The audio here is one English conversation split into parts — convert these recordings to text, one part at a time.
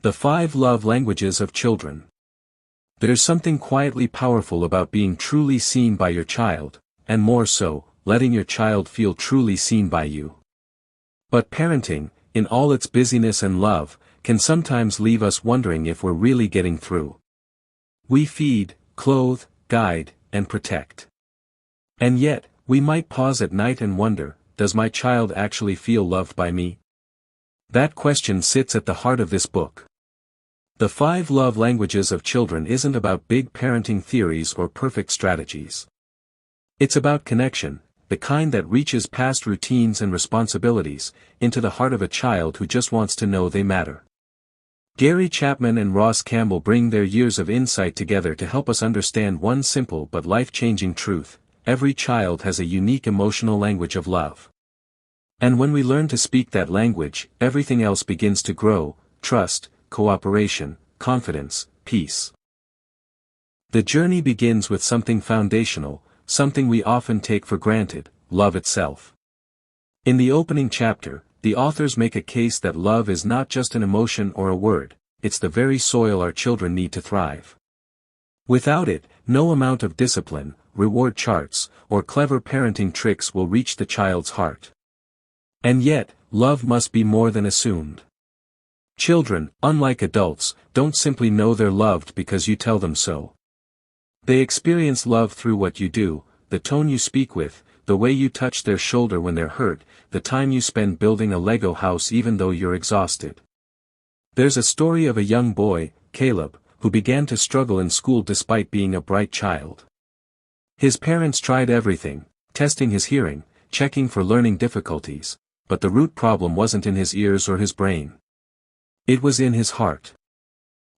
The 5 Love Languages of Children. There's something quietly powerful about being truly seen by your child, and more so, letting your child feel truly seen by you. But parenting, in all its busyness and love, can sometimes leave us wondering if we're really getting through. We feed, clothe, guide, and protect. And yet, we might pause at night and wonder, does my child actually feel loved by me? That question sits at the heart of this book. The 5 Love Languages of Children isn't about big parenting theories or perfect strategies. It's about connection, the kind that reaches past routines and responsibilities, into the heart of a child who just wants to know they matter. Gary Chapman and Ross Campbell bring their years of insight together to help us understand one simple but life-changing truth: every child has a unique emotional language of love. And when we learn to speak that language, everything else begins to grow: trust, cooperation, confidence, peace. The journey begins with something foundational, something we often take for granted: love itself. In the opening chapter, the authors make a case that love is not just an emotion or a word, it's the very soil our children need to thrive. Without it, no amount of discipline, reward charts, or clever parenting tricks will reach the child's heart. And yet, love must be more than assumed. Children, unlike adults, don't simply know they're loved because you tell them so. They experience love through what you do, the tone you speak with, the way you touch their shoulder when they're hurt, the time you spend building a Lego house even though you're exhausted. There's a story of a young boy, Caleb, who began to struggle in school despite being a bright child. His parents tried everything, testing his hearing, checking for learning difficulties, but the root problem wasn't in his ears or his brain. It was in his heart.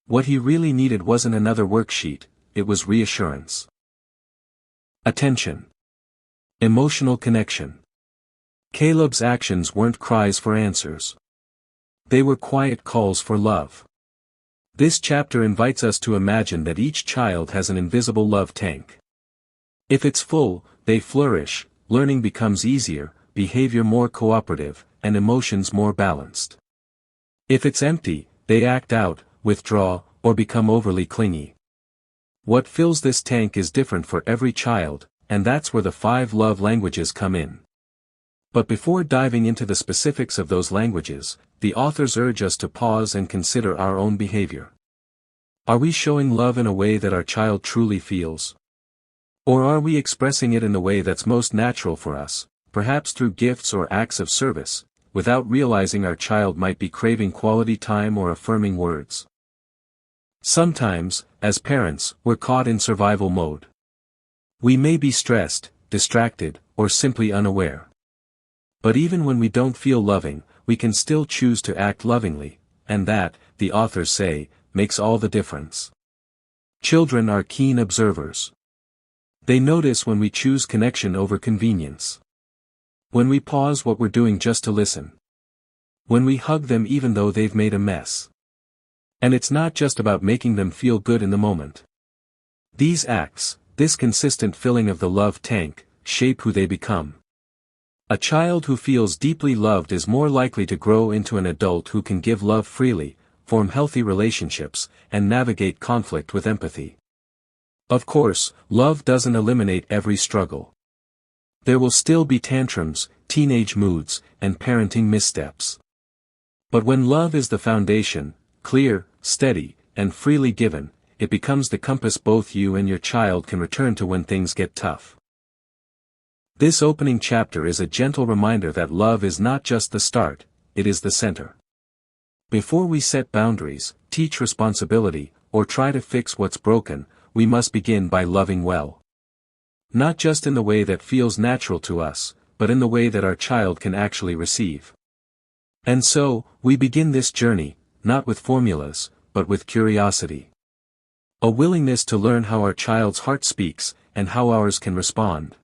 What he really needed wasn't another worksheet, it was reassurance. Attention. Emotional connection. Caleb's actions weren't cries for answers. They were quiet calls for love. This chapter invites us to imagine that each child has an invisible love tank. If it's full, they flourish, learning becomes easier, behavior more cooperative, and emotions more balanced. If it's empty, they act out, withdraw, or become overly clingy. What fills this tank is different for every child, and that's where the 5 love languages come in. But before diving into the specifics of those languages, the authors urge us to pause and consider our own behavior. Are we showing love in a way that our child truly feels? Or are we expressing it in the way that's most natural for us, perhaps through gifts or acts of service, without realizing our child might be craving quality time or affirming words? Sometimes, as parents, we're caught in survival mode. We may be stressed, distracted, or simply unaware. But even when we don't feel loving, we can still choose to act lovingly, and that, the authors say, makes all the difference. Children are keen observers. They notice when we choose connection over convenience. When we pause what we're doing just to listen. When we hug them even though they've made a mess. And it's not just about making them feel good in the moment. These acts, this consistent filling of the love tank, shape who they become. A child who feels deeply loved is more likely to grow into an adult who can give love freely, form healthy relationships, and navigate conflict with empathy. Of course, love doesn't eliminate every struggle. There will still be tantrums, teenage moods, and parenting missteps. But when love is the foundation, clear, steady, and freely given, it becomes the compass both you and your child can return to when things get tough. This opening chapter is a gentle reminder that love is not just the start, it is the center. Before we set boundaries, teach responsibility, or try to fix what's broken, we must begin by loving well. Not just in the way that feels natural to us, but in the way that our child can actually receive. And so, we begin this journey, not with formulas, but with curiosity. A willingness to learn how our child's heart speaks, and how ours can respond.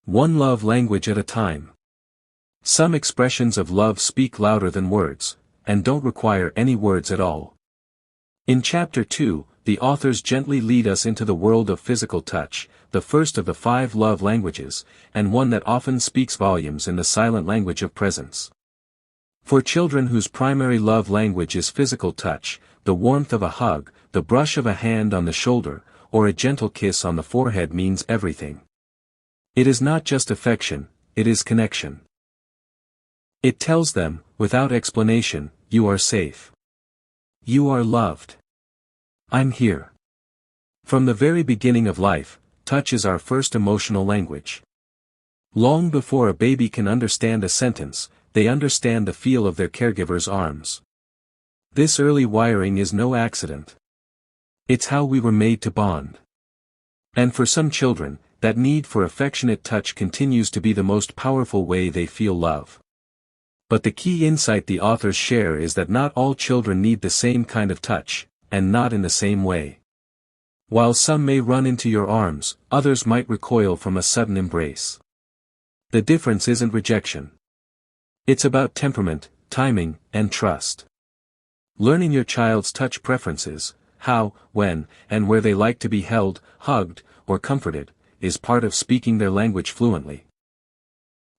One love language at a time. Some expressions of love speak louder than words, and don't require any words at all. In Chapter 2, the authors gently lead us into the world of physical touch, the first of the 5 love languages, and one that often speaks volumes in the silent language of presence. For children whose primary love language is physical touch, the warmth of a hug, the brush of a hand on the shoulder, or a gentle kiss on the forehead means everything. It is not just affection, it is connection. It tells them, without explanation, you are safe. You are loved. I'm here. From the very beginning of life, touch is our first emotional language. Long before a baby can understand a sentence, they understand the feel of their caregiver's arms. This early wiring is no accident. It's how we were made to bond. And for some children, that need for affectionate touch continues to be the most powerful way they feel love. But the key insight the authors share is that not all children need the same kind of touch, and not in the same way. While some may run into your arms, others might recoil from a sudden embrace. The difference isn't rejection. It's about temperament, timing, and trust. Learning your child's touch preferences, how, when, and where they like to be held, hugged, or comforted, is part of speaking their language fluently.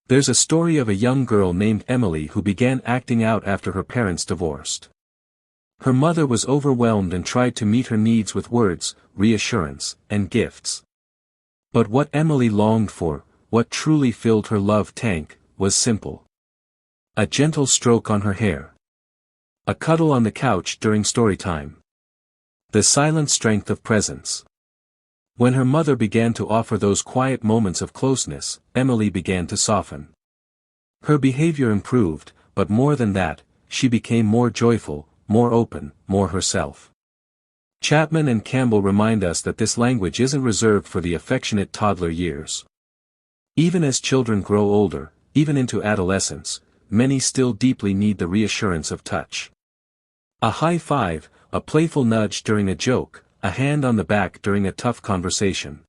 There's a story of a young girl named Emily who began acting out after her parents divorced. Her mother was overwhelmed and tried to meet her needs with words, reassurance, and gifts. But what Emily longed for, what truly filled her love tank, was simple. A gentle stroke on her hair. A cuddle on the couch during story time. The silent strength of presence. When her mother began to offer those quiet moments of closeness, Emily began to soften. Her behavior improved, but more than that, she became more joyful, more open, more herself. Chapman and Campbell remind us that this language isn't reserved for the affectionate toddler years. Even as children grow older, even into adolescence, many still deeply need the reassurance of touch. A high five, a playful nudge during a joke, a hand on the back during a tough conversation.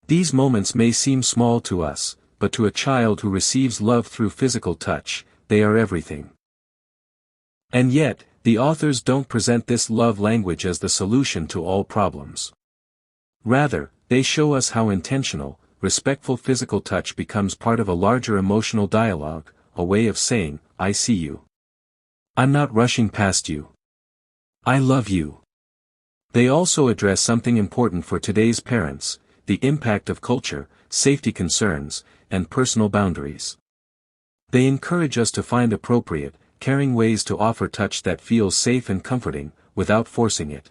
These moments may seem small to us, but to a child who receives love through physical touch, they are everything. And yet, the authors don't present this love language as the solution to all problems. Rather, they show us how intentional, respectful physical touch becomes part of a larger emotional dialogue, a way of saying, I see you. I'm not rushing past you. I love you. They also address something important for today's parents, the impact of culture, safety concerns, and personal boundaries. They encourage us to find appropriate, caring ways to offer touch that feels safe and comforting, without forcing it.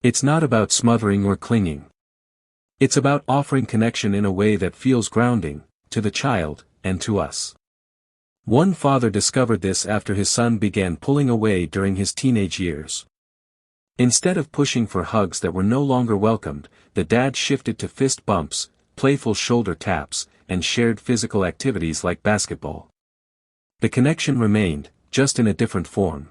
It's not about smothering or clinging. It's about offering connection in a way that feels grounding, to the child, and to us. One father discovered this after his son began pulling away during his teenage years. Instead of pushing for hugs that were no longer welcomed, the dad shifted to fist bumps, playful shoulder taps, and shared physical activities like basketball. The connection remained, just in a different form.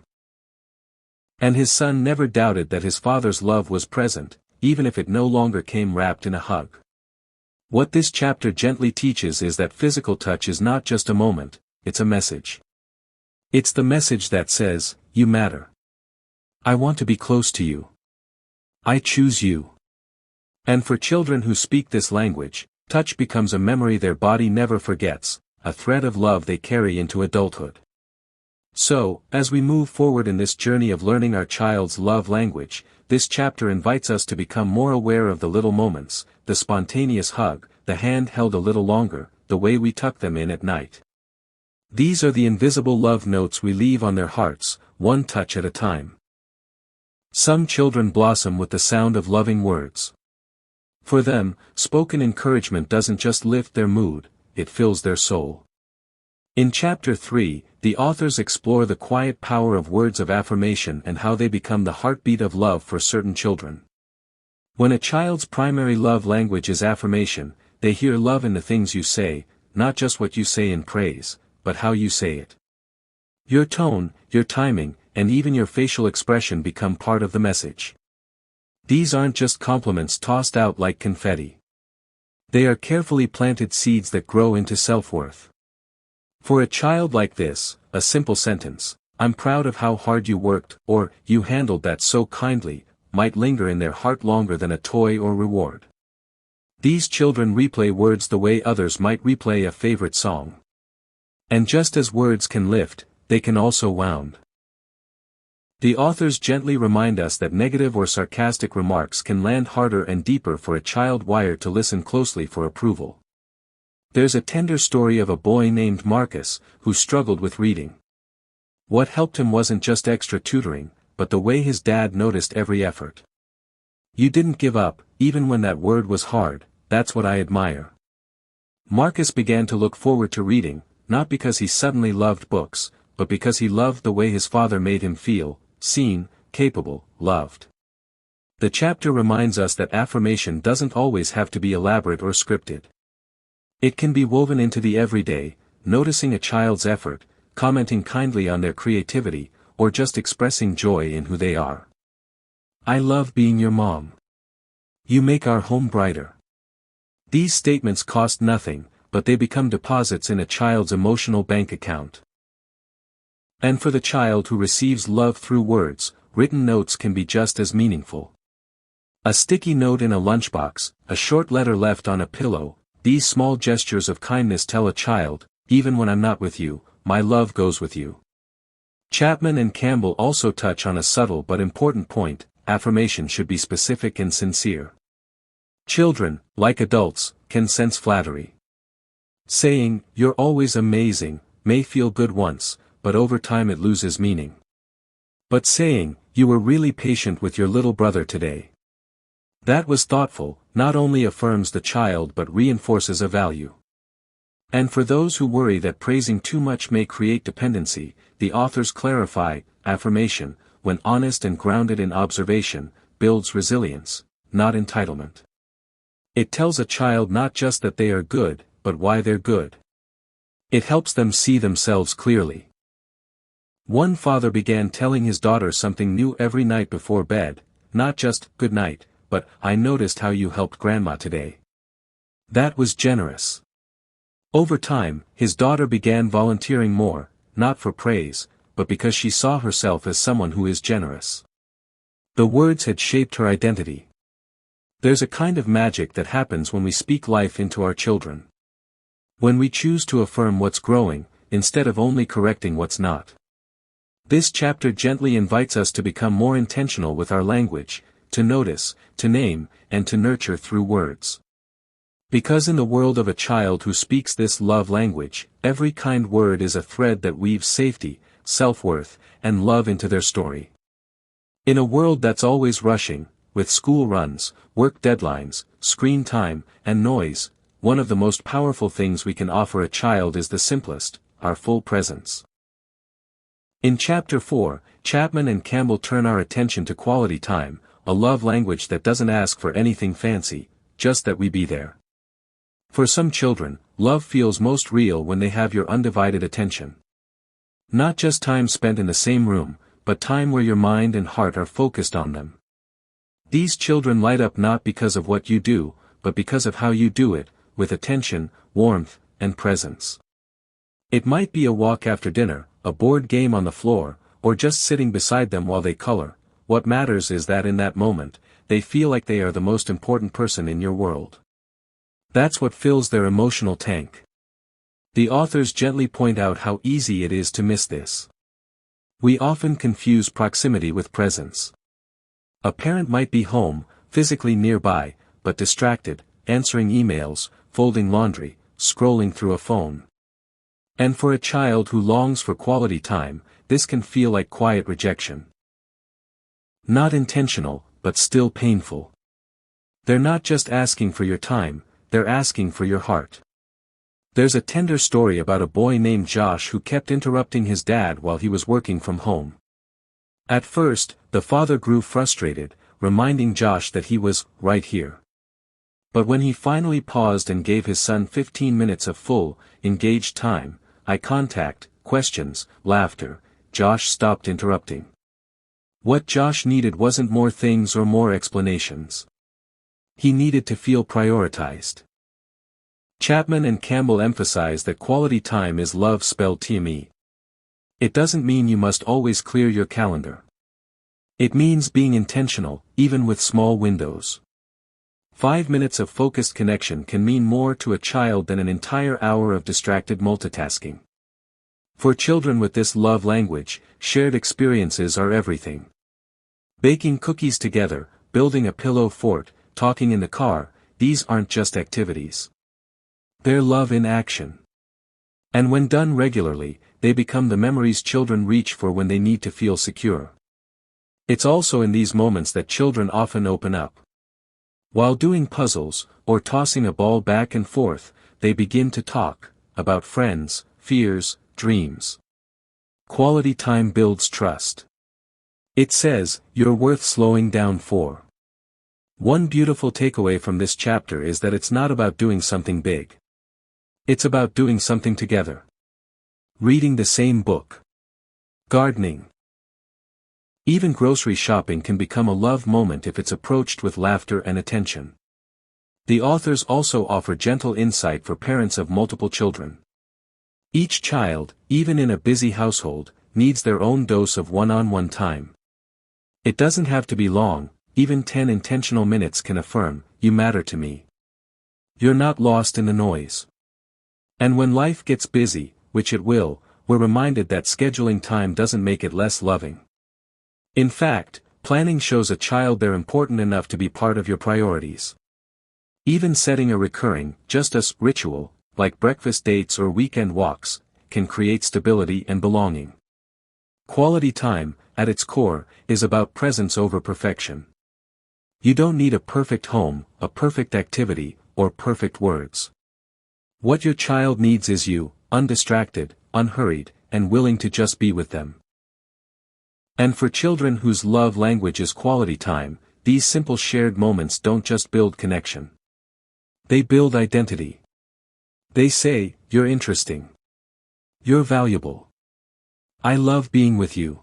And his son never doubted that his father's love was present, even if it no longer came wrapped in a hug. What this chapter gently teaches is that physical touch is not just a moment, it's a message. It's the message that says, you matter. I want to be close to you. I choose you. And for children who speak this language, touch becomes a memory their body never forgets, a thread of love they carry into adulthood. So, as we move forward in this journey of learning our child's love language, this chapter invites us to become more aware of the little moments, the spontaneous hug, the hand held a little longer, the way we tuck them in at night. These are the invisible love notes we leave on their hearts, one touch at a time. Some children blossom with the sound of loving words. For them, spoken encouragement doesn't just lift their mood, it fills their soul. In Chapter 3, the authors explore the quiet power of words of affirmation and how they become the heartbeat of love for certain children. When a child's primary love language is affirmation, they hear love in the things you say, not just what you say in praise, but how you say it. Your tone, your timing, and even your facial expression become part of the message. These aren't just compliments tossed out like confetti. They are carefully planted seeds that grow into self-worth. For a child like this, a simple sentence, I'm proud of how hard you worked, or, you handled that so kindly, might linger in their heart longer than a toy or reward. These children replay words the way others might replay a favorite song. And just as words can lift, they can also wound. The authors gently remind us that negative or sarcastic remarks can land harder and deeper for a child wired to listen closely for approval. There's a tender story of a boy named Marcus, who struggled with reading. What helped him wasn't just extra tutoring, but the way his dad noticed every effort. "You didn't give up, even when that word was hard, that's what I admire." Marcus began to look forward to reading, not because he suddenly loved books, but because he loved the way his father made him feel, seen, capable, loved. The chapter reminds us that affirmation doesn't always have to be elaborate or scripted. It can be woven into the everyday, noticing a child's effort, commenting kindly on their creativity, or just expressing joy in who they are. "I love being your mom. You make our home brighter." These statements cost nothing, but they become deposits in a child's emotional bank account. And for the child who receives love through words, written notes can be just as meaningful. A sticky note in a lunchbox, a short letter left on a pillow, these small gestures of kindness tell a child, "Even when I'm not with you, my love goes with you." Chapman and Campbell also touch on a subtle but important point: affirmation should be specific and sincere. Children, like adults, can sense flattery. Saying, "You're always amazing," may feel good once, but over time it loses meaning. But saying, "You were really patient with your little brother today. That was thoughtful," not only affirms the child but reinforces a value. And for those who worry that praising too much may create dependency, the authors clarify, affirmation, when honest and grounded in observation, builds resilience, not entitlement. It tells a child not just that they are good, but why they're good. It helps them see themselves clearly. One father began telling his daughter something new every night before bed, not just, "Good night," but, "I noticed how you helped Grandma today." That was generous. Over time, his daughter began volunteering more, not for praise, but because she saw herself as someone who is generous. The words had shaped her identity. There's a kind of magic that happens when we speak life into our children. When we choose to affirm what's growing, instead of only correcting what's not. This chapter gently invites us to become more intentional with our language, to notice, to name, and to nurture through words. Because in the world of a child who speaks this love language, every kind word is a thread that weaves safety, self-worth, and love into their story. In a world that's always rushing, with school runs, work deadlines, screen time, and noise, one of the most powerful things we can offer a child is the simplest, our full presence. In Chapter 4, Chapman and Campbell turn our attention to quality time, a love language that doesn't ask for anything fancy, just that we be there. For some children, love feels most real when they have your undivided attention. Not just time spent in the same room, but time where your mind and heart are focused on them. These children light up not because of what you do, but because of how you do it, with attention, warmth, and presence. It might be a walk after dinner, a board game on the floor, or just sitting beside them while they color. What matters is that in that moment, they feel like they are the most important person in your world. That's what fills their emotional tank. The authors gently point out how easy it is to miss this. We often confuse proximity with presence. A parent might be home, physically nearby, but distracted, answering emails, folding laundry, scrolling through a phone. And for a child who longs for quality time, this can feel like quiet rejection. Not intentional, but still painful. They're not just asking for your time, they're asking for your heart. There's a tender story about a boy named Josh who kept interrupting his dad while he was working from home. At first, the father grew frustrated, reminding Josh that he was right here. But when he finally paused and gave his son 15 minutes of full, engaged time, eye contact, questions, laughter, Josh stopped interrupting. What Josh needed wasn't more things or more explanations. He needed to feel prioritized. Chapman and Campbell emphasize that quality time is love spelled TME. It doesn't mean you must always clear your calendar. It means being intentional, even with small windows. 5 minutes of focused connection can mean more to a child than an entire hour of distracted multitasking. For children with this love language, shared experiences are everything. Baking cookies together, building a pillow fort, talking in the car, these aren't just activities. They're love in action. And when done regularly, they become the memories children reach for when they need to feel secure. It's also in these moments that children often open up. While doing puzzles, or tossing a ball back and forth, they begin to talk about friends, fears, dreams. Quality time builds trust. It says, "You're worth slowing down for." One beautiful takeaway from this chapter is that it's not about doing something big. It's about doing something together. Reading the same book. Gardening. Even grocery shopping can become a love moment if it's approached with laughter and attention. The authors also offer gentle insight for parents of multiple children. Each child, even in a busy household, needs their own dose of one-on-one time. It doesn't have to be long, even 10 intentional minutes can affirm, "You matter to me." You're not lost in the noise. And when life gets busy, which it will, we're reminded that scheduling time doesn't make it less loving. In fact, planning shows a child they're important enough to be part of your priorities. Even setting a recurring, just us, ritual, like breakfast dates or weekend walks, can create stability and belonging. Quality time, at its core, is about presence over perfection. You don't need a perfect home, a perfect activity, or perfect words. What your child needs is you, undistracted, unhurried, and willing to just be with them. And for children whose love language is quality time, these simple shared moments don't just build connection. They build identity. They say, "You're interesting. You're valuable. I love being with you."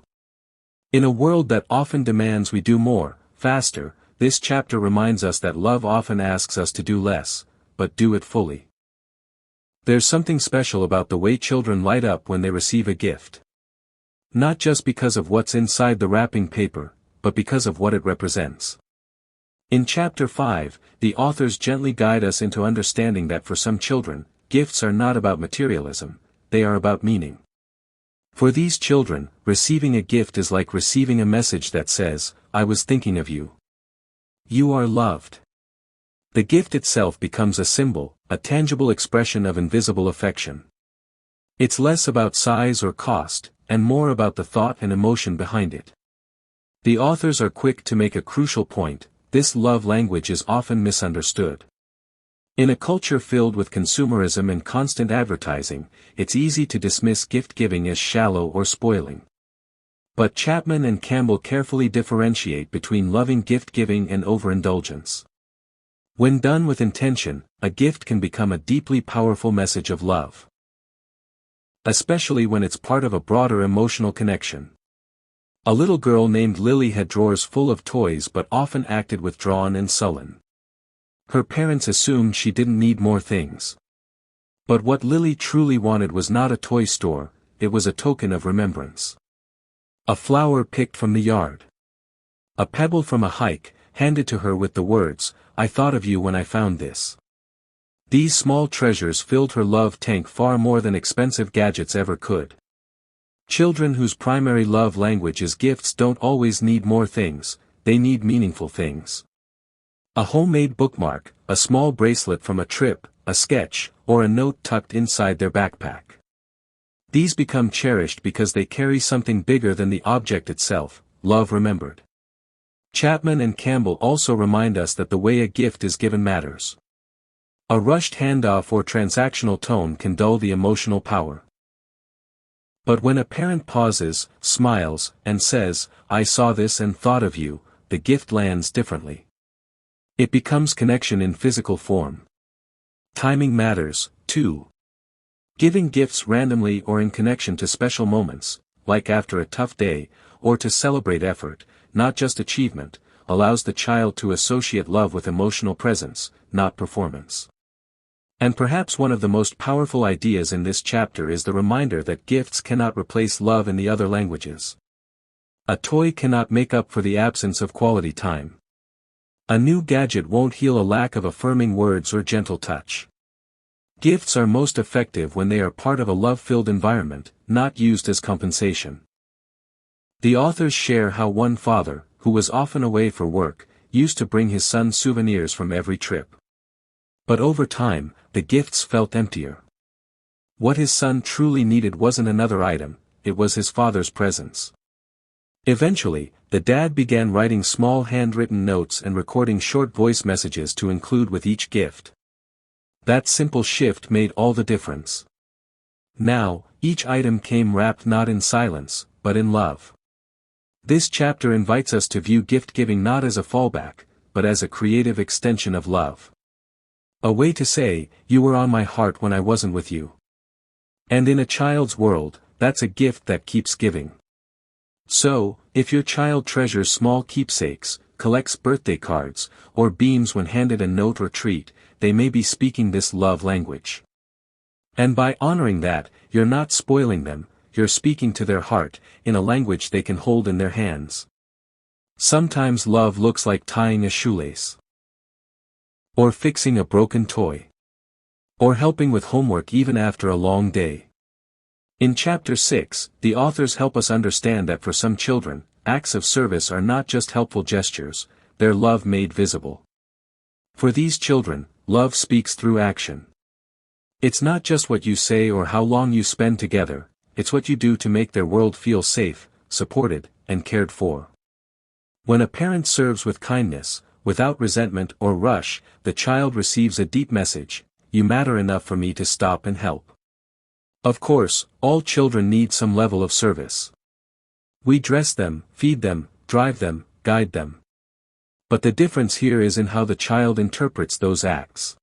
In a world that often demands we do more, faster, this chapter reminds us that love often asks us to do less, but do it fully. There's something special about the way children light up when they receive a gift. Not just because of what's inside the wrapping paper, but because of what it represents. In Chapter 5, the authors gently guide us into understanding that for some children, gifts are not about materialism, they are about meaning. For these children, receiving a gift is like receiving a message that says, "I was thinking of you. You are loved." The gift itself becomes a symbol, a tangible expression of invisible affection. It's less about size or cost, and more about the thought and emotion behind it. The authors are quick to make a crucial point: this love language is often misunderstood. In a culture filled with consumerism and constant advertising, it's easy to dismiss gift-giving as shallow or spoiling. But Chapman and Campbell carefully differentiate between loving gift-giving and overindulgence. When done with intention, a gift can become a deeply powerful message of love. Especially when it's part of a broader emotional connection. A little girl named Lily had drawers full of toys but often acted withdrawn and sullen. Her parents assumed she didn't need more things. But what Lily truly wanted was not a toy store, it was a token of remembrance. A flower picked from the yard. A pebble from a hike, handed to her with the words, "I thought of you when I found this." These small treasures filled her love tank far more than expensive gadgets ever could. Children whose primary love language is gifts don't always need more things, they need meaningful things. A homemade bookmark, a small bracelet from a trip, a sketch, or a note tucked inside their backpack. These become cherished because they carry something bigger than the object itself, love remembered. Chapman and Campbell also remind us that the way a gift is given matters. A rushed handoff or transactional tone can dull the emotional power. But when a parent pauses, smiles, and says, "I saw this and thought of you," the gift lands differently. It becomes connection in physical form. Timing matters, too. Giving gifts randomly or in connection to special moments, like after a tough day, or to celebrate effort, not just achievement, allows the child to associate love with emotional presence, not performance. And perhaps one of the most powerful ideas in this chapter is the reminder that gifts cannot replace love in the other languages. A toy cannot make up for the absence of quality time. A new gadget won't heal a lack of affirming words or gentle touch. Gifts are most effective when they are part of a love-filled environment, not used as compensation. The authors share how one father, who was often away for work, used to bring his son souvenirs from every trip. But over time, the gifts felt emptier. What his son truly needed wasn't another item, it was his father's presence. Eventually, the dad began writing small handwritten notes and recording short voice messages to include with each gift. That simple shift made all the difference. Now, each item came wrapped not in silence, but in love. This chapter invites us to view gift-giving not as a fallback, but as a creative extension of love. A way to say, "You were on my heart when I wasn't with you." And in a child's world, that's a gift that keeps giving. So, if your child treasures small keepsakes, collects birthday cards, or beams when handed a note or treat, they may be speaking this love language. And by honoring that, you're not spoiling them, you're speaking to their heart, in a language they can hold in their hands. Sometimes love looks like tying a shoelace. Or fixing a broken toy. Or helping with homework even after a long day. In Chapter 6, the authors help us understand that for some children, acts of service are not just helpful gestures, they're love made visible. For these children, love speaks through action. It's not just what you say or how long you spend together, it's what you do to make their world feel safe, supported, and cared for. When a parent serves with kindness, without resentment or rush, the child receives a deep message: "You matter enough for me to stop and help." Of course, all children need some level of service. We dress them, feed them, drive them, guide them. But the difference here is in how the child interprets those acts.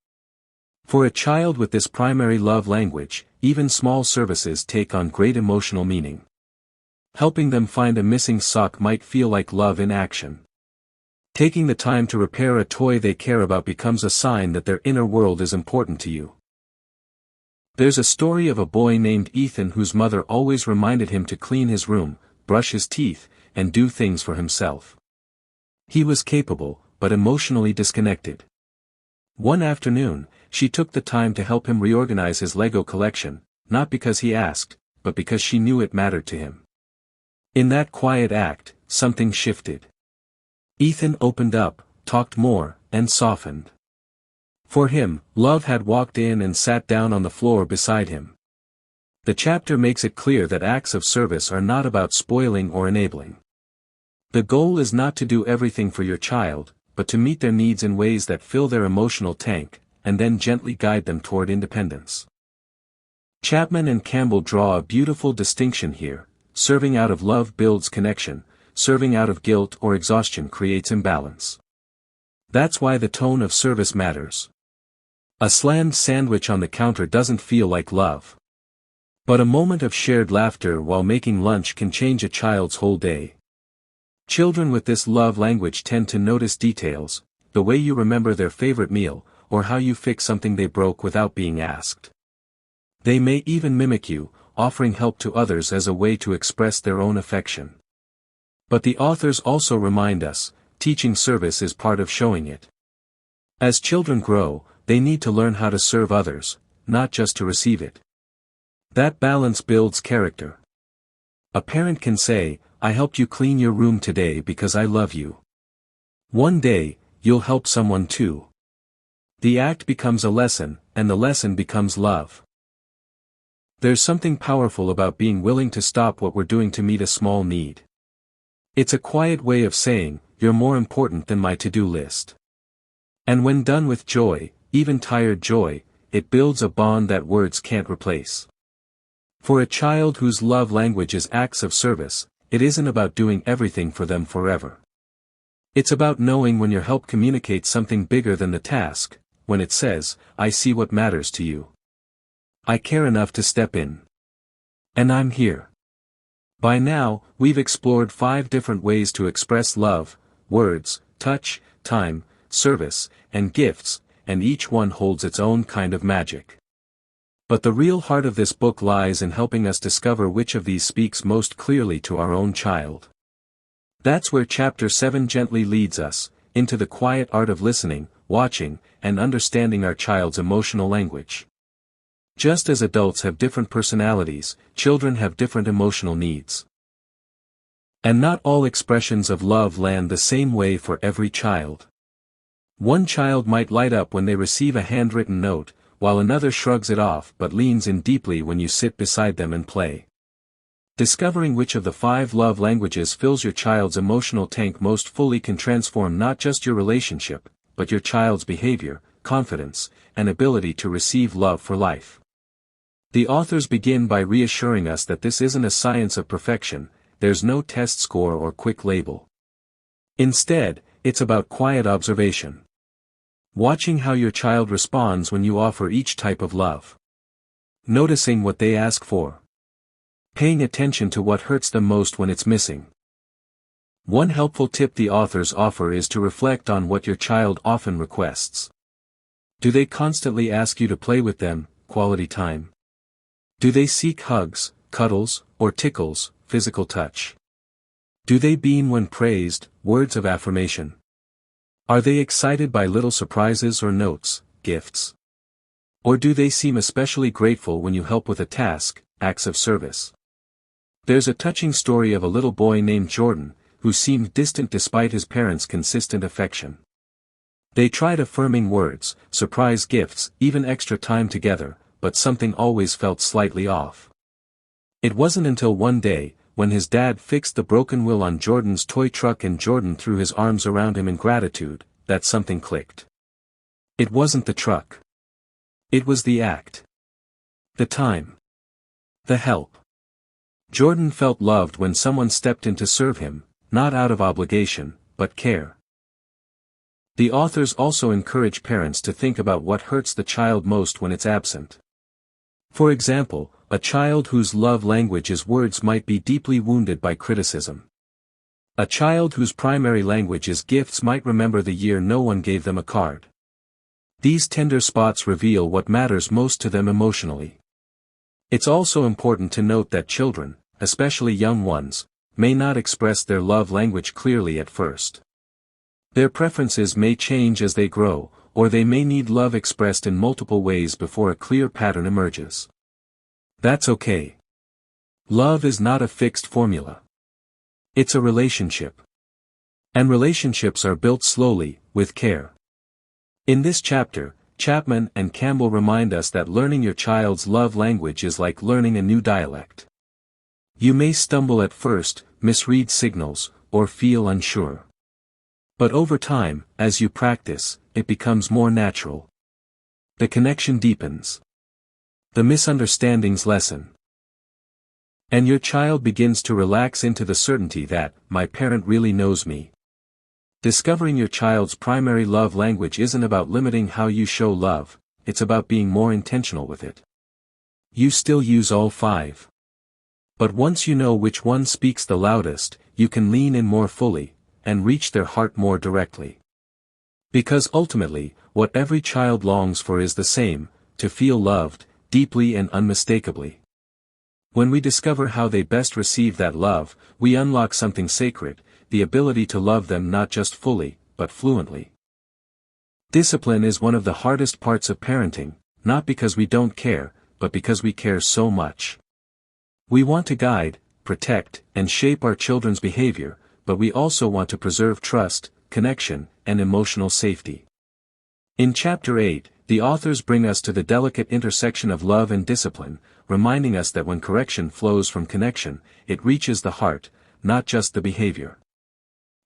For a child with this primary love language, even small services take on great emotional meaning. Helping them find a missing sock might feel like love in action. Taking the time to repair a toy they care about becomes a sign that their inner world is important to you. There's a story of a boy named Ethan whose mother always reminded him to clean his room, brush his teeth, and do things for himself. He was capable, but emotionally disconnected. One afternoon, she took the time to help him reorganize his Lego collection, not because he asked, but because she knew it mattered to him. In that quiet act, something shifted. Ethan opened up, talked more, and softened. For him, love had walked in and sat down on the floor beside him. The chapter makes it clear that acts of service are not about spoiling or enabling. The goal is not to do everything for your child, but to meet their needs in ways that fill their emotional tank, and then gently guide them toward independence. Chapman and Campbell draw a beautiful distinction here: serving out of love builds connection, serving out of guilt or exhaustion creates imbalance. That's why the tone of service matters. A slammed sandwich on the counter doesn't feel like love. But a moment of shared laughter while making lunch can change a child's whole day. Children with this love language tend to notice details, the way you remember their favorite meal, or how you fix something they broke without being asked. They may even mimic you, offering help to others as a way to express their own affection. But the authors also remind us, teaching service is part of showing it. As children grow, they need to learn how to serve others, not just to receive it. That balance builds character. A parent can say, "I helped you clean your room today because I love you." One day, you'll help someone too. The act becomes a lesson, and the lesson becomes love. There's something powerful about being willing to stop what we're doing to meet a small need. It's a quiet way of saying, "You're more important than my to-do list." And when done with joy, even tired joy, it builds a bond that words can't replace. For a child whose love language is acts of service, it isn't about doing everything for them forever. It's about knowing when your help communicates something bigger than the task, when it says, "I see what matters to you. I care enough to step in. And I'm here." By now, we've explored 5 different ways to express love: words, touch, time, service, and gifts, and each one holds its own kind of magic. But the real heart of this book lies in helping us discover which of these speaks most clearly to our own child. That's where Chapter 7 gently leads us, into the quiet art of listening, watching, and understanding our child's emotional language. Just as adults have different personalities, children have different emotional needs. And not all expressions of love land the same way for every child. One child might light up when they receive a handwritten note, while another shrugs it off but leans in deeply when you sit beside them and play. Discovering which of the 5 love languages fills your child's emotional tank most fully can transform not just your relationship, but your child's behavior, confidence, and ability to receive love for life. The authors begin by reassuring us that this isn't a science of perfection, there's no test score or quick label. Instead, it's about quiet observation. Watching how your child responds when you offer each type of love. Noticing what they ask for. Paying attention to what hurts them most when it's missing. One helpful tip the authors offer is to reflect on what your child often requests. Do they constantly ask you to play with them, quality time? Do they seek hugs, cuddles, or tickles, physical touch? Do they beam when praised, words of affirmation? Are they excited by little surprises or notes, gifts? Or do they seem especially grateful when you help with a task, acts of service? There's a touching story of a little boy named Jordan, who seemed distant despite his parents' consistent affection. They tried affirming words, surprise gifts, even extra time together, but something always felt slightly off. It wasn't until one day, when his dad fixed the broken wheel on Jordan's toy truck and Jordan threw his arms around him in gratitude, that something clicked. It wasn't the truck. It was the act. The time. The help. Jordan felt loved when someone stepped in to serve him, not out of obligation, but care. The authors also encourage parents to think about what hurts the child most when it's absent. For example, a child whose love language is words might be deeply wounded by criticism. A child whose primary language is gifts might remember the year no one gave them a card. These tender spots reveal what matters most to them emotionally. It's also important to note that children, especially young ones, may not express their love language clearly at first. Their preferences may change as they grow, or they may need love expressed in multiple ways before a clear pattern emerges. That's okay. Love is not a fixed formula. It's a relationship. And relationships are built slowly, with care. In this chapter, Chapman and Campbell remind us that learning your child's love language is like learning a new dialect. You may stumble at first, misread signals, or feel unsure. But over time, as you practice, it becomes more natural. The connection deepens. The misunderstandings lessen. And your child begins to relax into the certainty that, my parent really knows me. Discovering your child's primary love language isn't about limiting how you show love, it's about being more intentional with it. You still use all 5. But once you know which one speaks the loudest, you can lean in more fully, and reach their heart more directly. Because ultimately, what every child longs for is the same, to feel loved, deeply and unmistakably. When we discover how they best receive that love, we unlock something sacred, the ability to love them not just fully, but fluently. Discipline is one of the hardest parts of parenting, not because we don't care, but because we care so much. We want to guide, protect, and shape our children's behavior, but we also want to preserve trust, connection, and emotional safety. In Chapter 8, the authors bring us to the delicate intersection of love and discipline, reminding us that when correction flows from connection, it reaches the heart, not just the behavior.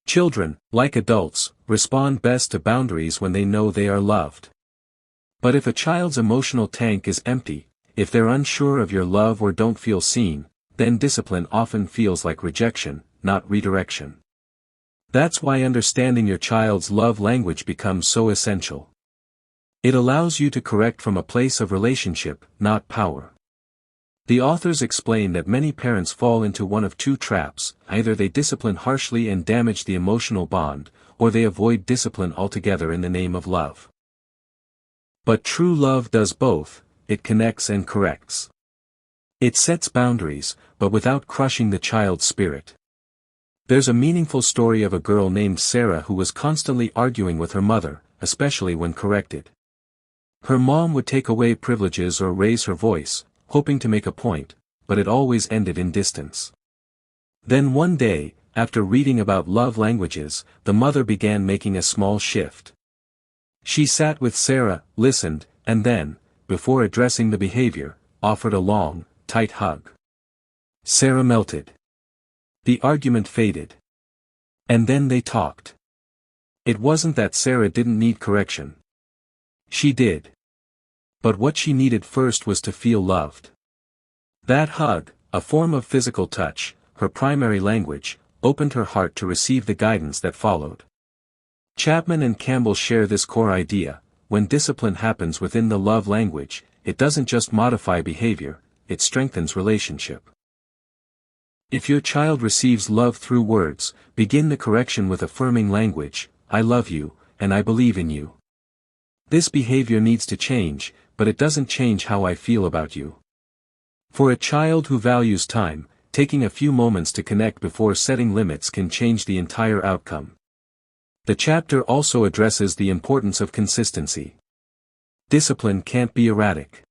Children, like adults, respond best to boundaries when they know they are loved. But if a child's emotional tank is empty, if they're unsure of your love or don't feel seen, then discipline often feels like rejection, not redirection. That's why understanding your child's love language becomes so essential. It allows you to correct from a place of relationship, not power. The authors explain that many parents fall into one of 2 traps: either they discipline harshly and damage the emotional bond, or they avoid discipline altogether in the name of love. But true love does both, it connects and corrects. It sets boundaries, but without crushing the child's spirit. There's a meaningful story of a girl named Sarah who was constantly arguing with her mother, especially when corrected. Her mom would take away privileges or raise her voice, hoping to make a point, but it always ended in distance. Then one day, after reading about love languages, the mother began making a small shift. She sat with Sarah, listened, and then, before addressing the behavior, offered a long, tight hug. Sarah melted. The argument faded. And then they talked. It wasn't that Sarah didn't need correction. She did. But what she needed first was to feel loved. That hug, a form of physical touch, her primary language, opened her heart to receive the guidance that followed. Chapman and Campbell share this core idea: when discipline happens within the love language, it doesn't just modify behavior, it strengthens relationship. If your child receives love through words, begin the correction with affirming language: I love you, and I believe in you. This behavior needs to change, but it doesn't change how I feel about you. For a child who values time, taking a few moments to connect before setting limits can change the entire outcome. The chapter also addresses the importance of consistency. Discipline can't be erratic.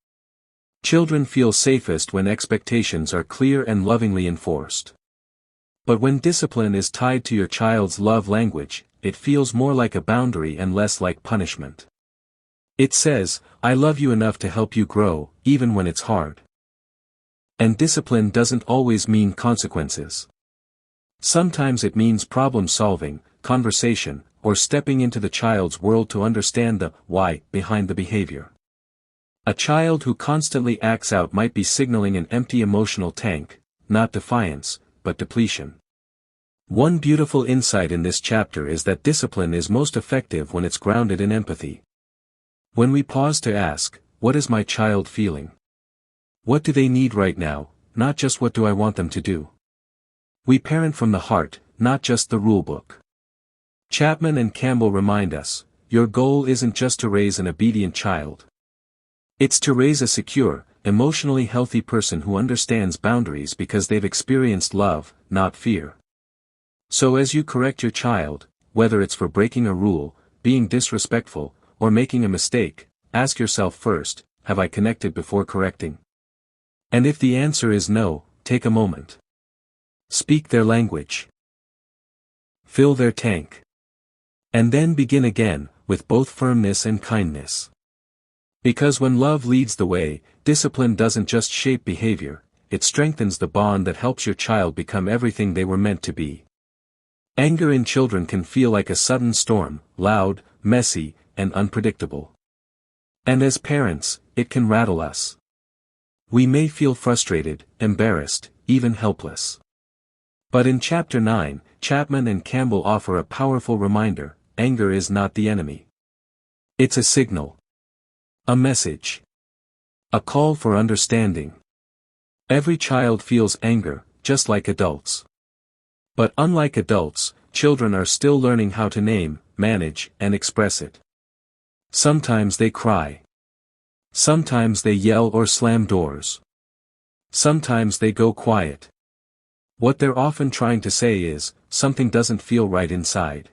Children feel safest when expectations are clear and lovingly enforced. But when discipline is tied to your child's love language, it feels more like a boundary and less like punishment. It says, I love you enough to help you grow, even when it's hard. And discipline doesn't always mean consequences. Sometimes it means problem solving, conversation, or stepping into the child's world to understand the why behind the behavior. A child who constantly acts out might be signaling an empty emotional tank, not defiance, but depletion. One beautiful insight in this chapter is that discipline is most effective when it's grounded in empathy. When we pause to ask, what is my child feeling? What do they need right now, not just what do I want them to do? We parent from the heart, not just the rulebook. Chapman and Campbell remind us, your goal isn't just to raise an obedient child. It's to raise a secure, emotionally healthy person who understands boundaries because they've experienced love, not fear. So as you correct your child, whether it's for breaking a rule, being disrespectful, or making a mistake, ask yourself first, have I connected before correcting? And if the answer is no, take a moment. Speak their language. Fill their tank. And then begin again, with both firmness and kindness. Because when love leads the way, discipline doesn't just shape behavior, it strengthens the bond that helps your child become everything they were meant to be. Anger in children can feel like a sudden storm, loud, messy, and unpredictable. And as parents, it can rattle us. We may feel frustrated, embarrassed, even helpless. But in Chapter 9, Chapman and Campbell offer a powerful reminder: anger is not the enemy. It's a signal. A message. A call for understanding. Every child feels anger, just like adults. But unlike adults, children are still learning how to name, manage, and express it. Sometimes they cry. Sometimes they yell or slam doors. Sometimes they go quiet. What they're often trying to say is, something doesn't feel right inside.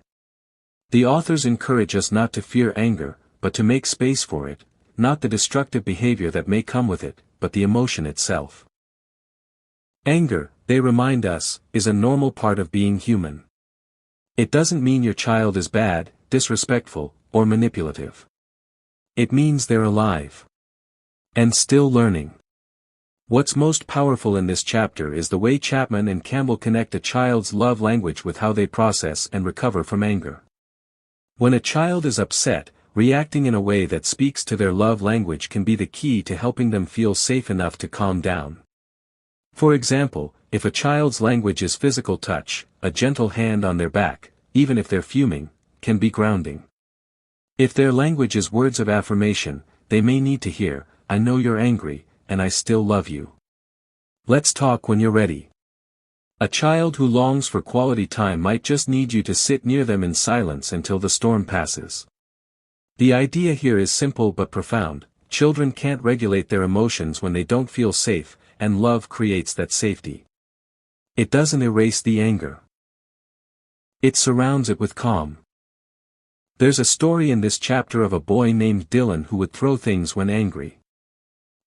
The authors encourage us not to fear anger, but to make space for it, not the destructive behavior that may come with it, but the emotion itself. Anger, they remind us, is a normal part of being human. It doesn't mean your child is bad, disrespectful, or manipulative. It means they're alive. And still learning. What's most powerful in this chapter is the way Chapman and Campbell connect a child's love language with how they process and recover from anger. When a child is upset, reacting in a way that speaks to their love language can be the key to helping them feel safe enough to calm down. For example, if a child's language is physical touch, a gentle hand on their back, even if they're fuming, can be grounding. If their language is words of affirmation, they may need to hear, I know you're angry, and I still love you. Let's talk when you're ready. A child who longs for quality time might just need you to sit near them in silence until the storm passes. The idea here is simple but profound: children can't regulate their emotions when they don't feel safe, and love creates that safety. It doesn't erase the anger. It surrounds it with calm. There's a story in this chapter of a boy named Dylan who would throw things when angry.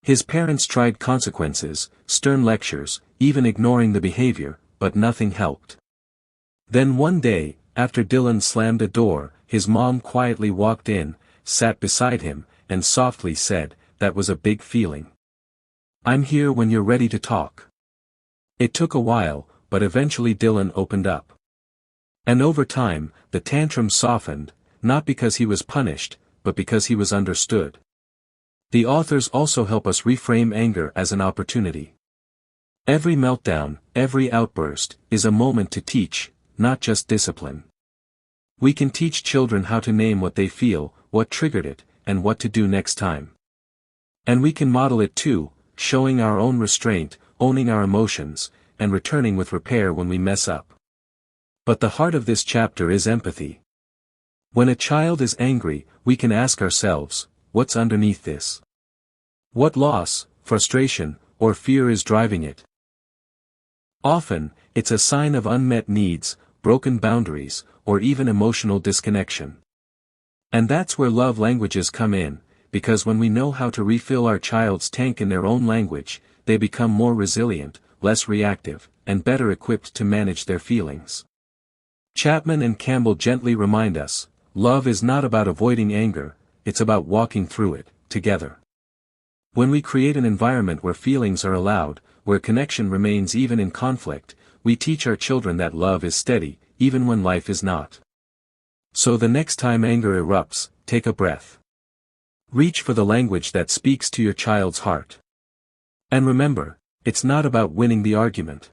His parents tried consequences, stern lectures, even ignoring the behavior, but nothing helped. Then one day, after Dylan slammed a door, his mom quietly walked in, sat beside him, and softly said, "That was a big feeling. I'm here when you're ready to talk." It took a while, but eventually Dylan opened up. And over time, the tantrum softened, not because he was punished, but because he was understood. The authors also help us reframe anger as an opportunity. Every meltdown, every outburst, is a moment to teach, not just discipline. We can teach children how to name what they feel, what triggered it, and what to do next time. And we can model it too, showing our own restraint, owning our emotions, and returning with repair when we mess up. But the heart of this chapter is empathy. When a child is angry, we can ask ourselves, what's underneath this? What loss, frustration, or fear is driving it? Often, it's a sign of unmet needs, broken boundaries, or even emotional disconnection. And that's where love languages come in, because when we know how to refill our child's tank in their own language, they become more resilient, less reactive, and better equipped to manage their feelings. Chapman and Campbell gently remind us, love is not about avoiding anger, it's about walking through it, together. When we create an environment where feelings are allowed, where connection remains even in conflict, we teach our children that love is steady, even when life is not. So the next time anger erupts, take a breath. Reach for the language that speaks to your child's heart. And remember, it's not about winning the argument.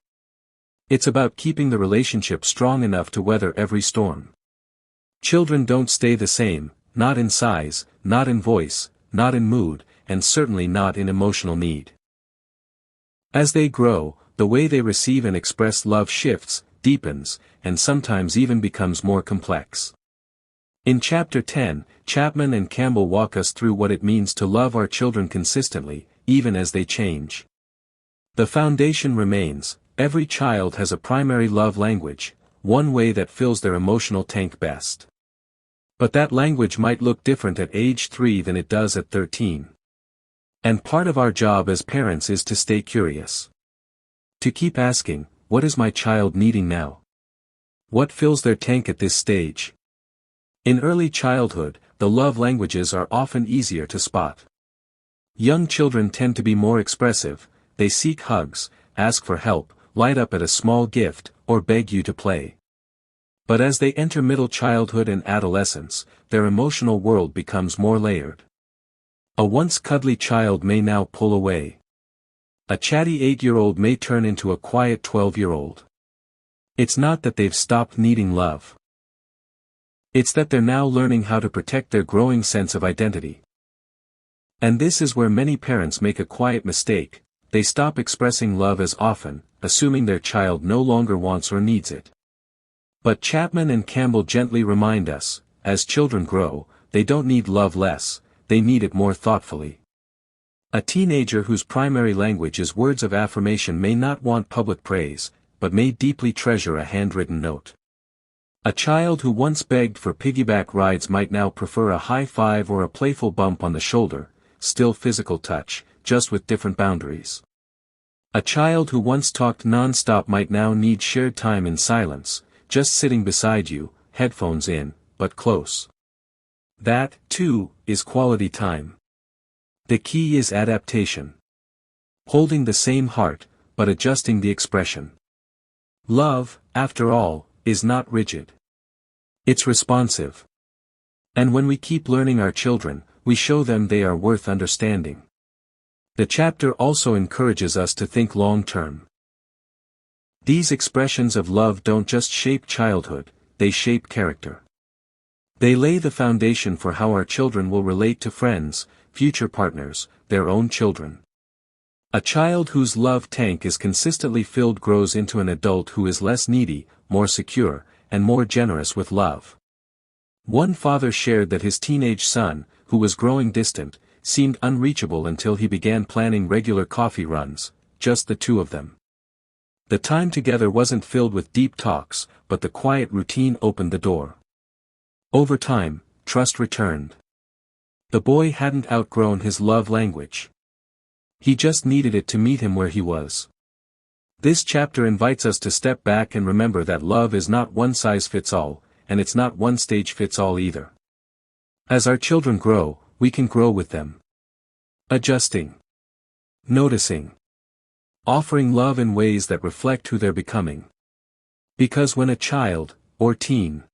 It's about keeping the relationship strong enough to weather every storm. Children don't stay the same, not in size, not in voice, not in mood, and certainly not in emotional need. As they grow, the way they receive and express love shifts, deepens, and sometimes even becomes more complex. In Chapter 10, Chapman and Campbell walk us through what it means to love our children consistently, even as they change. The foundation remains: every child has a primary love language, one way that fills their emotional tank best. But that language might look different at age 3 than it does at 13. And part of our job as parents is to stay curious. To keep asking, what is my child needing now? What fills their tank at this stage? In early childhood, the love languages are often easier to spot. Young children tend to be more expressive, they seek hugs, ask for help, light up at a small gift, or beg you to play. But as they enter middle childhood and adolescence, their emotional world becomes more layered. A once cuddly child may now pull away. A chatty 8-year-old may turn into a quiet 12-year-old. It's not that they've stopped needing love. It's that they're now learning how to protect their growing sense of identity. And this is where many parents make a quiet mistake: they stop expressing love as often, assuming their child no longer wants or needs it. But Chapman and Campbell gently remind us, as children grow, they don't need love less, they need it more thoughtfully. A teenager whose primary language is words of affirmation may not want public praise, but may deeply treasure a handwritten note. A child who once begged for piggyback rides might now prefer a high five or a playful bump on the shoulder, still physical touch, just with different boundaries. A child who once talked non-stop might now need shared time in silence, just sitting beside you, headphones in, but close. That, too, is quality time. The key is adaptation. Holding the same heart, but adjusting the expression. Love, after all, is not rigid. It's responsive. And when we keep learning our children, we show them they are worth understanding. The chapter also encourages us to think long-term. These expressions of love don't just shape childhood, they shape character. They lay the foundation for how our children will relate to friends, future partners, their own children. A child whose love tank is consistently filled grows into an adult who is less needy, more secure, and more generous with love. One father shared that his teenage son, who was growing distant, seemed unreachable until he began planning regular coffee runs, just the two of them. The time together wasn't filled with deep talks, but the quiet routine opened the door. Over time, trust returned. The boy hadn't outgrown his love language. He just needed it to meet him where he was. This chapter invites us to step back and remember that love is not one size fits all, and it's not one stage fits all either. As our children grow, we can grow with them. Adjusting. Noticing. Offering love in ways that reflect who they're becoming. Because when a child, or teen,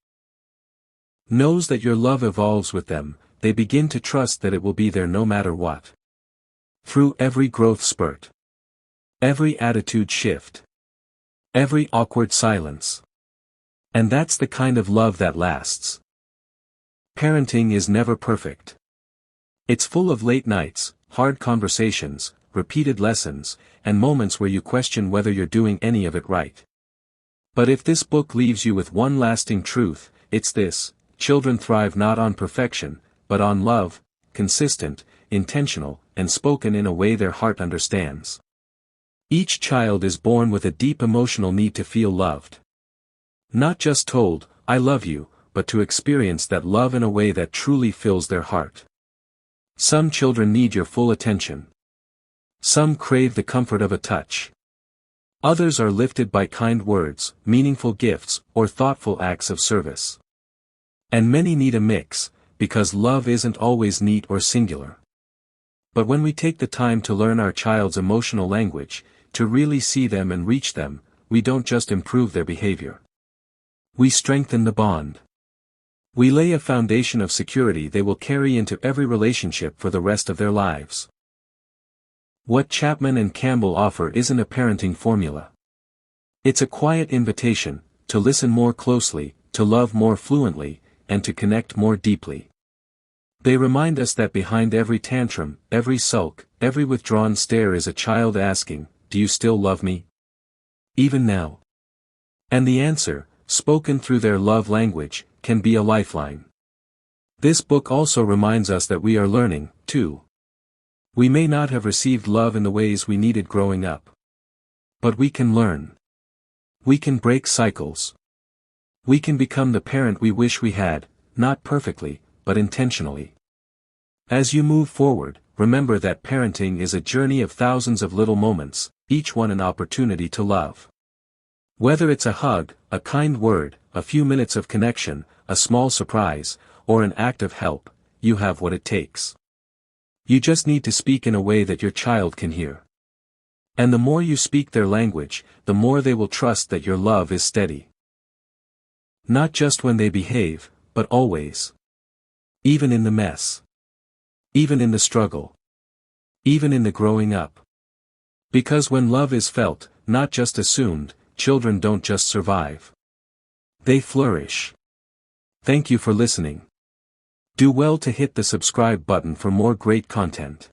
knows that your love evolves with them, they begin to trust that it will be there no matter what. Through every growth spurt. Every attitude shift. Every awkward silence. And that's the kind of love that lasts. Parenting is never perfect. It's full of late nights, hard conversations, repeated lessons, and moments where you question whether you're doing any of it right. But if this book leaves you with one lasting truth, it's this: children thrive not on perfection, but on love, consistent, intentional, and spoken in a way their heart understands. Each child is born with a deep emotional need to feel loved. Not just told, "I love you," but to experience that love in a way that truly fills their heart. Some children need your full attention. Some crave the comfort of a touch. Others are lifted by kind words, meaningful gifts, or thoughtful acts of service. And many need a mix, because love isn't always neat or singular. But when we take the time to learn our child's emotional language, to really see them and reach them, we don't just improve their behavior. We strengthen the bond. We lay a foundation of security they will carry into every relationship for the rest of their lives. What Chapman and Campbell offer isn't a parenting formula. It's a quiet invitation, to listen more closely, to love more fluently, and to connect more deeply. They remind us that behind every tantrum, every sulk, every withdrawn stare is a child asking, "Do you still love me? Even now?" And the answer, spoken through their love language, can be a lifeline. This book also reminds us that we are learning, too. We may not have received love in the ways we needed growing up. But we can learn. We can break cycles. We can become the parent we wish we had, not perfectly, but intentionally. As you move forward, remember that parenting is a journey of thousands of little moments, each one an opportunity to love. Whether it's a hug, a kind word, a few minutes of connection, a small surprise, or an act of help, you have what it takes. You just need to speak in a way that your child can hear. And the more you speak their language, the more they will trust that your love is steady. Not just when they behave, but always. Even in the mess. Even in the struggle. Even in the growing up. Because when love is felt, not just assumed, children don't just survive. They flourish. Thank you for listening. Do well to hit the subscribe button for more great content.